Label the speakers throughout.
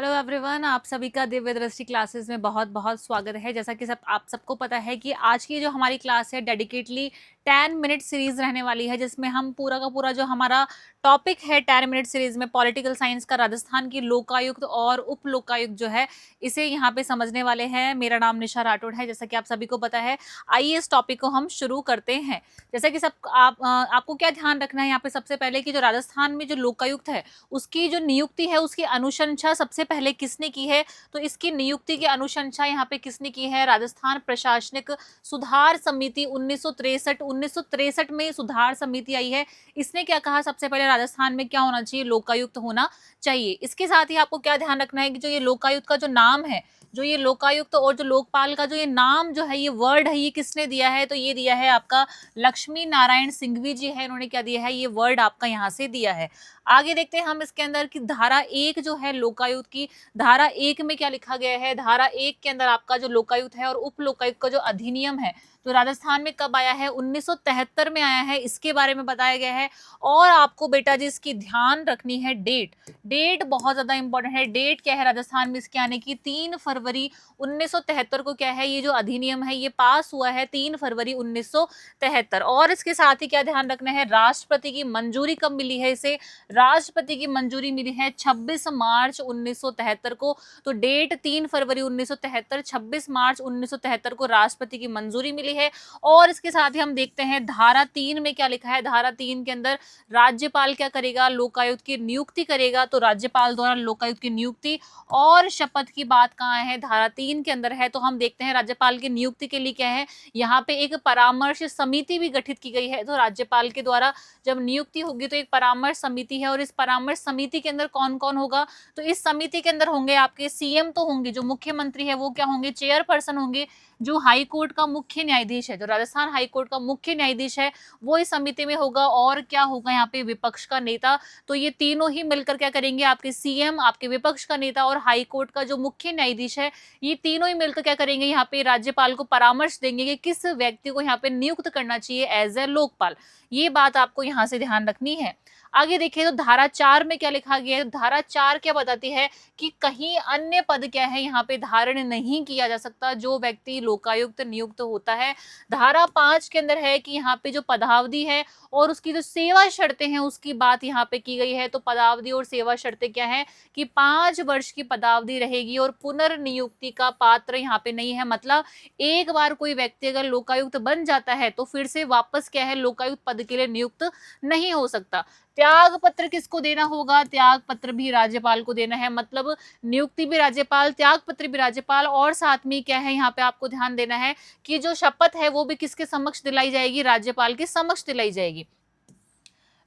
Speaker 1: Hello everyone, आप सभी का दिव्य दृष्टि क्लासेस में बहुत बहुत स्वागत है। जैसा कि आप सबको पता है कि आज की जो हमारी क्लास है डेडिकेटली 10 मिनट सीरीज रहने वाली है, जिसमें हम पूरा का पूरा जो हमारा टॉपिक है 10 मिनट सीरीज में पॉलिटिकल साइंस का राजस्थान की लोकायुक्त और उप लोकायुक्त जो है इसे यहाँ पे समझने वाले हैं। मेरा नाम निशा राठौड़ है, जैसा कि आप सभी को पता है। आइए इस टॉपिक को हम शुरू करते हैं। जैसा कि आपको क्या ध्यान रखना है यहाँ पे, सबसे पहले कि जो राजस्थान में जो लोकायुक्त है उसकी जो नियुक्ति है उसकी अनुशंसा सबसे पहले किसने की है। तो इसकी नियुक्ति की अनुशंसा यहाँ पे किसने की है? राजस्थान प्रशासनिक सुधार समिति 1963 में सुधार समिति आई है। इसने क्या कहा? सबसे पहले राजस्थान में क्या होना चाहिए? लोकायुक्त होना चाहिए। इसके साथ ही आपको क्या ध्यान रखना है कि जो ये लोकायुक्त का जो नाम है, जो ये लोकायुक्त और जो लोकपाल का जो ये नाम जो है, ये वर्ड है, ये किसने दिया है? तो ये दिया है आपका लक्ष्मी नारायण सिंघवी जी है। इन्होंने क्या दिया है? ये वर्ड आपका यहाँ से दिया है। आगे देखते हैं हम इसके अंदर कि धारा 1 जो है लोकायुक्त की, धारा 1 में क्या लिखा गया है? धारा 1 के अंदर आपका जो लोकायुक्त है और उप लोकायुक्त का जो अधिनियम है, तो राजस्थान में कब आया है? 1973 में आया है। इसके बारे में बताया गया है। और आपको बेटा जी इसकी ध्यान रखनी है डेट। डेट बहुत ज्यादा इंपॉर्टेंट है। डेट क्या है राजस्थान में इसके आने की? 3 फरवरी 1973 को क्या है, ये जो अधिनियम है ये पास हुआ है 3 फरवरी 1973। और इसके साथ ही क्या ध्यान रखना है? राष्ट्रपति की मंजूरी कब मिली है इसे? राष्ट्रपति की मंजूरी मिली है 26 मार्च 1973 को। तो डेट 3 फरवरी 1973, 26 मार्च 1973 को राष्ट्रपति की मंजूरी मिली है। और इसके साथ ही हम देखते हैं धारा 3 में क्या लिखा है। धारा 3 के अंदर राज्यपाल क्या करेगा? लोकायुक्त की नियुक्ति करेगा। तो राज्यपाल द्वारा लोकायुक्त की नियुक्ति और शपथ की बात कहाँ है? धारा 3 के अंदर है। तो हम देखते हैं राज्यपाल की नियुक्ति के लिए क्या है, यहाँ पे एक परामर्श समिति भी गठित की गई है। तो राज्यपाल के द्वारा जब नियुक्ति होगी तो एक परामर्श समिति है, और इस परामर्श समिति के अंदर कौन कौन होगा? तो इस समिति के अंदर होंगे आपके सीएम तो होंगे, जो मुख्यमंत्री है वो क्या होंगे? चेयरपर्सन होंगे। जो हाई कोर्ट का मुख्य न्यायाधीश है, जो राजस्थान हाई कोर्ट का मुख्य न्यायाधीश है, वो इस समिति में होगा। और क्या होगा यहाँ पे? विपक्ष का नेता। तो ये तीनों ही मिलकर क्या करेंगे? आपके सीएम, आपके विपक्ष का नेता और हाई कोर्ट का जो मुख्य न्यायाधीश है, ये तीनों ही मिलकर क्या करेंगे? यहाँ पे राज्यपाल को परामर्श देंगे कि किस व्यक्ति को यहाँ पे नियुक्त करना चाहिए एज ए लोकपाल। ये बात आपको यहाँ से ध्यान रखनी है। आगे देखिए तो धारा 4 में क्या लिखा गया है। धारा 4 क्या बताती है कि कहीं अन्य पद क्या है यहाँ पे धारण नहीं किया जा सकता जो व्यक्ति लोकायुक्त नियुक्त होता है। धारा 5 के अंदर है कि यहाँ पे जो पदावधि है और उसकी जो सेवा शर्तें हैं उसकी बात यहाँ पे की गई है। तो पदावधि और सेवा शर्तें क्या है कि 5 वर्ष की पदावधि रहेगी और पुनर्नियुक्ति का पात्र यहाँ पे नहीं है। मतलब एक बार कोई व्यक्ति अगर लोकायुक्त बन जाता है तो फिर से वापस क्या है, लोकायुक्त पद के लिए नियुक्त नहीं हो सकता। त्याग पत्र किसको देना होगा? त्याग पत्र भी राज्यपाल को देना है। मतलब नियुक्ति भी राज्यपाल, त्याग पत्र भी राज्यपाल, और साथ में क्या है यहाँ पे आपको ध्यान देना है कि जो शपथ है वो भी किसके समक्ष दिलाई जाएगी? राज्यपाल के समक्ष दिलाई जाएगी।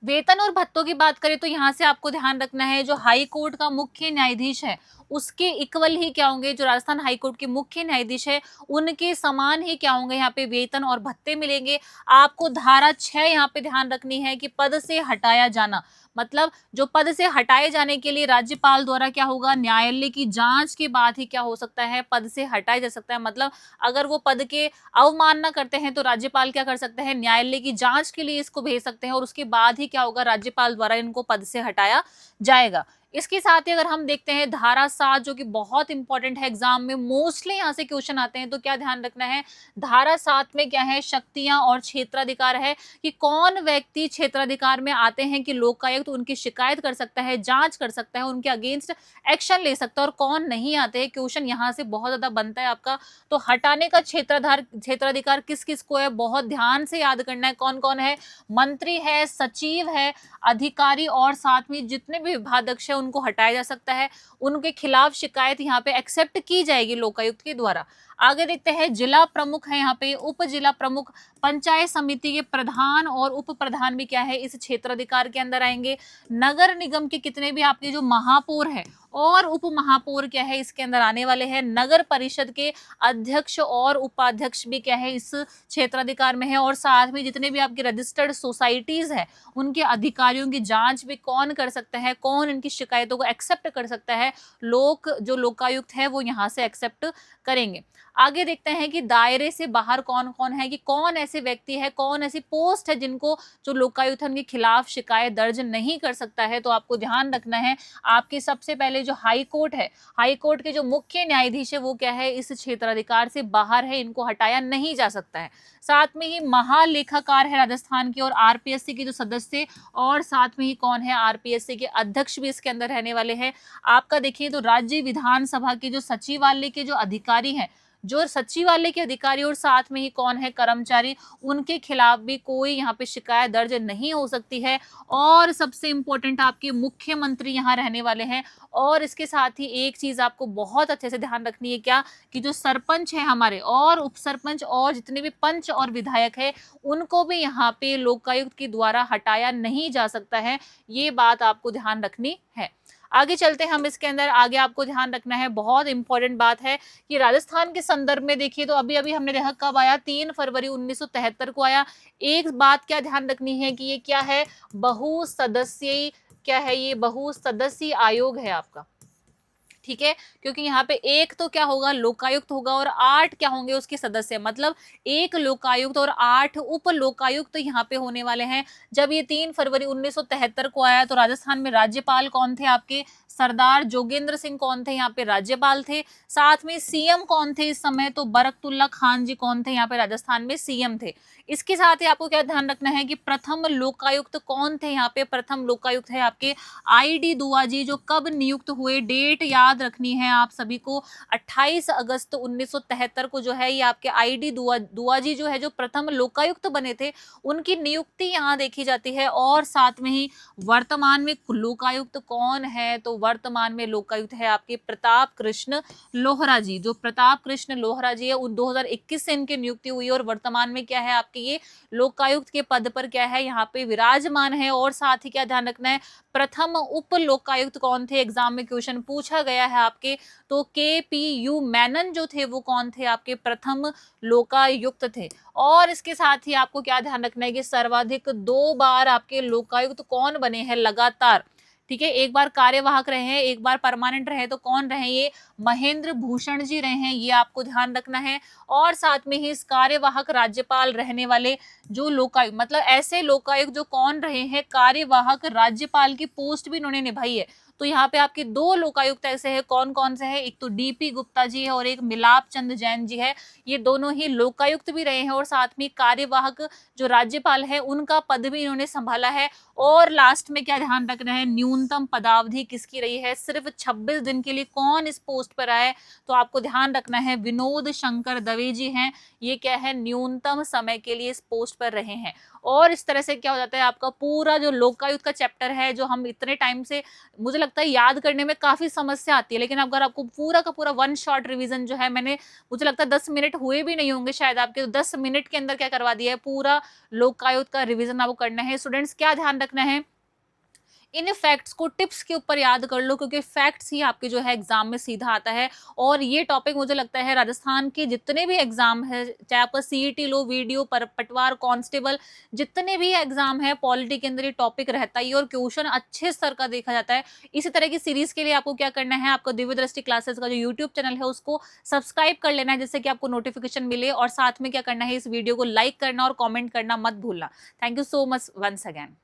Speaker 1: वेतन और भत्तों की बात करें तो यहाँ से आपको ध्यान रखना है, जो हाई कोर्ट का मुख्य न्यायाधीश है उसके इक्वल ही क्या होंगे? जो राजस्थान हाई कोर्ट के मुख्य न्यायाधीश है उनके समान ही क्या होंगे? यहाँ पे वेतन और भत्ते मिलेंगे। आपको धारा 6 यहाँ पे ध्यान रखनी है कि पद से हटाया जाना। मतलब जो पद से हटाए जाने के लिए राज्यपाल द्वारा क्या होगा? न्यायालय की जांच के बाद ही क्या हो सकता है? पद से हटाया जा सकता है। मतलब अगर वो पद के अवमानना करते हैं तो राज्यपाल क्या कर सकते हैं? न्यायालय की जांच के लिए इसको भेज सकते हैं और उसके बाद ही क्या होगा? राज्यपाल द्वारा इनको पद से हटाया जाएगा। इसके साथ ही अगर हम देखते हैं धारा 7 जो कि बहुत इंपॉर्टेंट है, एग्जाम में मोस्टली यहाँ से क्वेश्चन आते हैं, तो क्या ध्यान रखना है? धारा 7 में क्या है? शक्तियां और क्षेत्राधिकार है कि कौन व्यक्ति क्षेत्राधिकार में आते हैं कि लोकायुक्त उनकी शिकायत कर सकता है, जांच कर सकता है, उनके अगेंस्ट एक्शन ले सकता है, और कौन नहीं आते हैं। क्वेश्चन यहाँ से बहुत ज्यादा बनता है आपका। तो हटाने का क्षेत्राधिकार किस किस को है? बहुत ध्यान से याद करना है। कौन कौन है? मंत्री है, सचिव है, अधिकारी, और साथ में जितने भी विभागाध्यक्ष है उनको हटाया जा सकता है। उनके खिलाफ शिकायत यहाँ पे एक्सेप्ट की जाएगी लोकायुक्त के द्वारा। आगे देखते हैं जिला प्रमुख है, यहाँ पे उप जिला प्रमुख, पंचायत समिति के प्रधान और उप प्रधान भी क्या है? इस क्षेत्राधिकार के अंदर आएंगे। नगर निगम के कितने भी आपके जो महापौर है और उप महापौर क्या है इसके अंदर आने वाले हैं। नगर परिषद के अध्यक्ष और उपाध्यक्ष भी क्या है इस क्षेत्राधिकार में है। और साथ में जितने भी आपके रजिस्टर्ड सोसाइटीज है उनके अधिकारियों की जांच भी कौन कर सकता है? कौन इनकी शिकायतों को एक्सेप्ट कर सकता है? जो लोकायुक्त है वो यहाँ से एक्सेप्ट करेंगे। आगे देखते हैं कि दायरे से बाहर कौन कौन है, कि कौन ऐसे व्यक्ति है, कौन ऐसी पोस्ट है जिनको जो लोकायुक्त है उनके खिलाफ शिकायत दर्ज नहीं कर सकता है। तो आपको ध्यान रखना है, आपके सबसे पहले जो हाई कोर्ट है, हाई कोर्ट के जो मुख्य न्यायाधीश है वो क्या है, इस क्षेत्राधिकार से बाहर है, इनको हटाया नहीं जा सकता है। साथ में ही महालेखाकार है राजस्थान की और आरपीएससी के जो सदस्य, और साथ में ही कौन है, आरपीएससी के अध्यक्ष भी इसके अंदर रहने वाले हैं। आपका देखिए तो राज्य विधानसभा के जो सचिवालय के जो अधिकारी हैं, जो सचिवालय के अधिकारी और साथ में ही कौन है, कर्मचारी, उनके खिलाफ भी कोई यहाँ पे शिकायत दर्ज नहीं हो सकती है। और सबसे इंपॉर्टेंट आपके मुख्यमंत्री यहाँ रहने वाले हैं। और इसके साथ ही एक चीज आपको बहुत अच्छे से ध्यान रखनी है, क्या, कि जो सरपंच है हमारे और उप सरपंच और जितने भी पंच और विधायक है, उनको भी यहाँ पे लोकायुक्त के द्वारा हटाया नहीं जा सकता है। ये बात आपको ध्यान रखनी है। आगे चलते हैं हम इसके अंदर, आगे आपको ध्यान रखना है, बहुत इंपॉर्टेंट बात है कि राजस्थान के संदर्भ में देखिए तो अभी अभी हमने देखा कब आया, 3 फरवरी 1973 को आया। एक बात क्या ध्यान रखनी है कि ये क्या है, बहुसदस्यीय, क्या है ये, बहुसदस्यीय आयोग है आपका, ठीक है। क्योंकि यहाँ पे एक तो क्या होगा, लोकायुक्त होगा, और 8 क्या होंगे उसके सदस्य, मतलब एक लोकायुक्त और 8 उप लोकायुक्त यहाँ पे होने वाले हैं। जब ये 3 फरवरी 1973 को आया तो राजस्थान में राज्यपाल कौन थे आपके, सरदार जोगेंद्र सिंह कौन थे यहाँ पे राज्यपाल थे। साथ में सीएम कौन थे इस समय, तो बरकतुल्ला खान जी कौन थे यहाँ पे राजस्थान में सीएम थे। इसके साथ ही आपको क्या ध्यान रखना है कि प्रथम लोकायुक्त कौन थे यहाँ पे, प्रथम लोकायुक्त है आपके आईडी दुआ जी, जो कब नियुक्त हुए, डेट याद रखनी है आप सभी को, 28 अगस्त 1973 को जो है ये आपके आईडी दुआ जी जो है, जो प्रथम लोकायुक्त बने थे, उनकी नियुक्ति यहाँ देखी जाती है। और साथ में ही वर्तमान में लोकायुक्त कौन है, तो वर्तमान में लोकायुक्त है आपके प्रताप कृष्ण लोहरा जी, जो प्रताप कृष्ण लोहरा जी है, 2021 से इनकी नियुक्ति हुई और वर्तमान में क्या है आपके ये लोकायुक्त के पद पर क्या है यहाँ पे विराजमान है। और साथ ही क्या ध्यान रखना है, प्रथम उप लोकायुक्त कौन थे, एग्जाम में क्वेश्चन पूछा गया है आपके, तो के पी यू मेनन जो थे वो कौन थे आपके प्रथम लोकायुक्त थे। और इसके साथ ही आपको क्या ध्यान रखना है कि सर्वाधिक 2 बार आपके लोकायुक्त कौन बने हैं लगातार, ठीक है। एक बार कार्यवाहक रहे हैं, एक बार परमानेंट रहे, तो कौन रहे ये, महेंद्र भूषण जी रहे हैं, ये आपको ध्यान रखना है। और साथ में ही इस कार्यवाहक राज्यपाल रहने वाले जो लोकायुक्त, मतलब ऐसे लोकायुक्त जो कौन रहे हैं, कार्यवाहक राज्यपाल की पोस्ट भी इन्होंने निभाई है। तो यहाँ पे आपके 2 लोकायुक्त ऐसे हैं, कौन कौन से हैं, एक तो डीपी गुप्ता जी है और एक मिलाप चंद जैन जी है। ये दोनों ही लोकायुक्त भी रहे हैं और साथ में कार्यवाहक जो राज्यपाल है उनका पद भी इन्होंने संभाला है। और लास्ट में क्या ध्यान रखना है, न्यूनतम पदावधि किसकी रही है, सिर्फ 26 दिन के लिए कौन इस पोस्ट पर आए, तो आपको ध्यान रखना है विनोद शंकर दवे जी हैं, ये क्या है, न्यूनतम समय के लिए इस पोस्ट पर रहे हैं। और इस तरह से क्या हो जाता है, आपका पूरा जो लोकायुक्त का चैप्टर है, जो हम इतने टाइम से, मुझे लगता है याद करने में काफी समस्या आती है, लेकिन अगर आपको पूरा का पूरा वन शॉट रिवीजन जो है, मैंने, मुझे लगता है 10 मिनट हुए भी नहीं होंगे शायद आपके, तो 10 मिनट के अंदर क्या करवा दिया है, पूरा लोकायुक्त का रिवीजन आपको करना है। स्टूडेंट्स क्या ध्यान रखना है, इन फैक्ट्स को टिप्स के ऊपर याद कर लो, क्योंकि फैक्ट्स ही आपके जो है एग्जाम में सीधा आता है। और ये टॉपिक मुझे लगता है राजस्थान के जितने भी एग्जाम है, चाहे आपका सीईटी लो, वीडियो पर पटवार, कांस्टेबल, जितने भी एग्जाम है पॉलिटी के अंदर ये टॉपिक रहता ही है और क्वेश्चन अच्छे स्तर का देखा जाता है। इसी तरह की सीरीज के लिए आपको क्या करना है, आपको दिव्य दृष्टि क्लासेस का जो यूट्यूब चैनल है उसको सब्सक्राइब कर लेना है, जिससे कि आपको नोटिफिकेशन मिले। और साथ में क्या करना है, इस वीडियो को लाइक करना और कॉमेंट करना मत भूलना। Thank you so much once again.